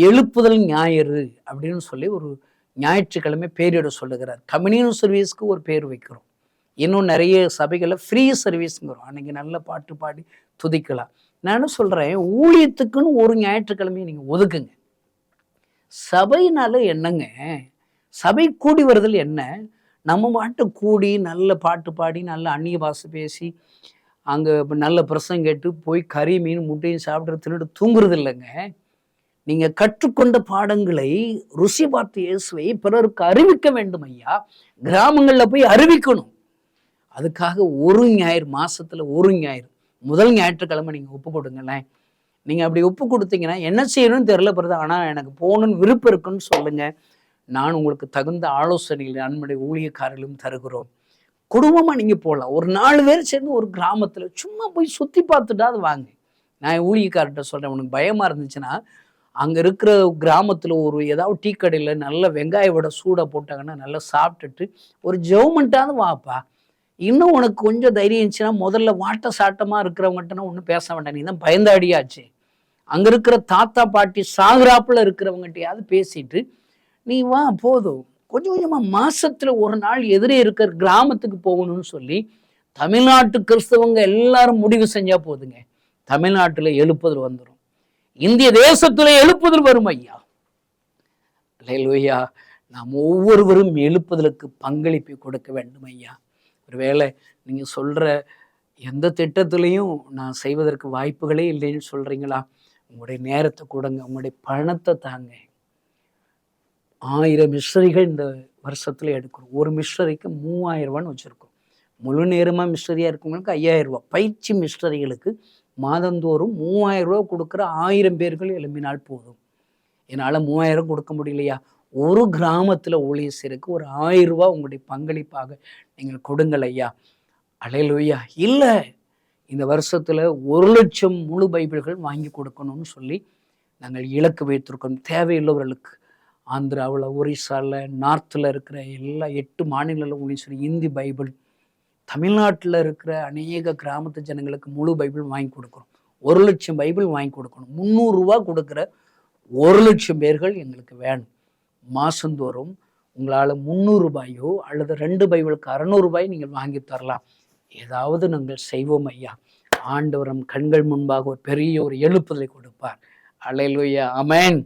எழுப்புதல் ஞாயிறு அப்படின்னு சொல்லி ஒரு ஞாயிற்றுக்கிழமை பேரிட சொல்லுகிறார். கம்யூனியன் சர்வீஸ்க்கு ஒரு பேர் வைக்கிறோம். இன்னும் நிறைய சபைகளில் ஃப்ரீ சர்வீஸ்ங்கிறோம். அன்னைக்கு நல்ல பாட்டு பாடி துதிக்கலாம். நான் என்ன சொல்றேன், ஊழியத்துக்குன்னு ஒரு ஞாயிற்றுக்கிழமையை நீங்க ஒதுக்குங்க. சபையினால என்னங்க, சபை கூடி வருதல் என்ன? நம்ம மாட்டு கூடி நல்ல பாட்டு பாடி நல்ல அந்நிய பாஷை பேசி அங்கே நல்ல பிரசங்கம் கேட்டு போய் கறி மீன் முட்டையும் சாப்பிட்டு தின்னுட்டு தூங்குறது இல்லைங்க. நீங்க கற்றுக்கொண்ட பாடங்களை ருசி பார்த்து இயேசுவை பிறருக்கு அறிவிக்க வேண்டும் ஐயா. கிராமங்கள்ல போய் அறிவிக்கணும். அதுக்காக ஒரு ஞாயிறு, மாசத்துல ஒரு ஞாயிறு, முதல் ஞாயிற்றுக்கிழமை நீங்க ஒப்பு கொடுங்களேன். நீங்க அப்படி ஒப்பு கொடுத்தீங்கன்னா என்ன செய்யணும்னு தெரியல பிறகு, ஆனா எனக்கு போகணும்னு விருப்பம் இருக்குன்னு சொல்லுங்க. நான் உங்களுக்கு தகுந்த ஆலோசனைகளை நம்முடைய ஊழியக்காரர்களும் தருகிறோம். குடும்பமா நீங்க போகலாம். ஒரு 4 பேர் சேர்ந்து ஒரு கிராமத்துல சும்மா போய் சுத்தி பார்த்துட்டா அது வாங்க. நான் ஊழியக்கார்ட்ட சொல்றேன், உனக்கு பயமா இருந்துச்சுன்னா அங்க இருக்கிற கிராமத்துல ஒரு ஏதாவது டீ கடையில நல்ல வெங்காய வடை சூடா போட்டாங்கன்னா நல்லா சாப்பிட்டுட்டு ஒரு ஜெவமெண்ட்டாவது வாப்பா. இன்னும் உனக்கு கொஞ்சம் தைரியம் இருந்துச்சுன்னா முதல்ல வாட்ட சாட்டமா இருக்கிறவங்ககிட்டனா ஒன்றும் பேச வேண்டாம், நீ தான் பயந்தாடியாச்சு. அங்க இருக்கிற தாத்தா பாட்டி சாகுறாப்புல இருக்கிறவங்ககிட்டயாவது பேசிட்டு நீ வா, போதும். கொஞ்சம் கொஞ்சமா மாசத்துல ஒரு நாள் எதிரே இருக்கிற கிராமத்துக்கு போகணும்னு சொல்லி தமிழ்நாட்டு கிறிஸ்தவங்க எல்லாரும் முடிவு செஞ்சா போதுங்க. தமிழ்நாட்டுல எழுப்புதல் வந்துடும். இந்திய தேசத்துல எழுப்புதல் வரும் ஐயா. அல்லேலூயா. நாம் ஒவ்வொருவரும் எழுப்புதலுக்கு பங்களிப்பை கொடுக்க வேண்டும் ஐயா. ஒருவேளை நீங்க சொல்ற எந்த திட்டத்திலையும் நான் செய்வதற்கு வாய்ப்புகளே இல்லைன்னு சொல்றீங்களா? உங்களுடைய நேரத்தை கொடுங்க, உங்களுடைய பணத்தை தாங்க. 1000 மிஷனரிகள் இந்த வருஷத்துல எடுக்கிறோம். ஒரு மிஷனரிக்கு 3000 ரூபான்னு வச்சிருக்கோம். முழு நேரமா மிஷனரியா இருக்கவங்களுக்கு 5000 ரூபாய். பயிற்சி மிஷனரிகளுக்கு மாதந்தோறும் 3000 ரூபாய் கொடுக்குற 1000 பேர்கள் எழுப்பினால் போதும். என்னால் 3000 கொடுக்க முடியலையா? ஒரு கிராமத்தில் ஊழியர் செய்யறதுக்கு ஒரு 1000 ரூபாய் உங்களுடைய பங்களிப்பாக நீங்கள் கொடுங்கள் ஐயா. அல்லேலூயா. இல்லை, இந்த வருஷத்துல 1,00,000 முழு பைபிள்கள் வாங்கி கொடுக்கணும்னு சொல்லி நாங்கள் இலக்கு வைத்திருக்கோம். தேவையுள்ளவர்களுக்கு ஆந்திராவில், ஒரிசாவில், நார்த்தில் இருக்கிற எல்லா 8 மாநிலங்களில் ஊழியர் செய்ய இந்தி பைபிள், தமிழ்நாட்டில் இருக்கிற அநேக கிராமத்து ஜனங்களுக்கு முழு பைபிள் வாங்கி கொடுக்குறோம். 1,00,000 பைபிள் வாங்கி கொடுக்கணும். 300 ரூபா கொடுக்குற 1,00,000 பேர்கள் எங்களுக்கு வேணும். மாசந்தோறும் உங்களால் 300 ரூபாயோ அல்லது 2 பைபிளுக்கு 600 ரூபாய் நீங்கள் வாங்கி தரலாம். ஏதாவது நாங்கள் செய்வோம் ஐயா. ஆண்டவர் நம் கண்கள் முன்பாக ஒரு பெரிய ஒரு எழுப்புதலை கொடுப்பார். அல்லேலூயா. ஆமென்.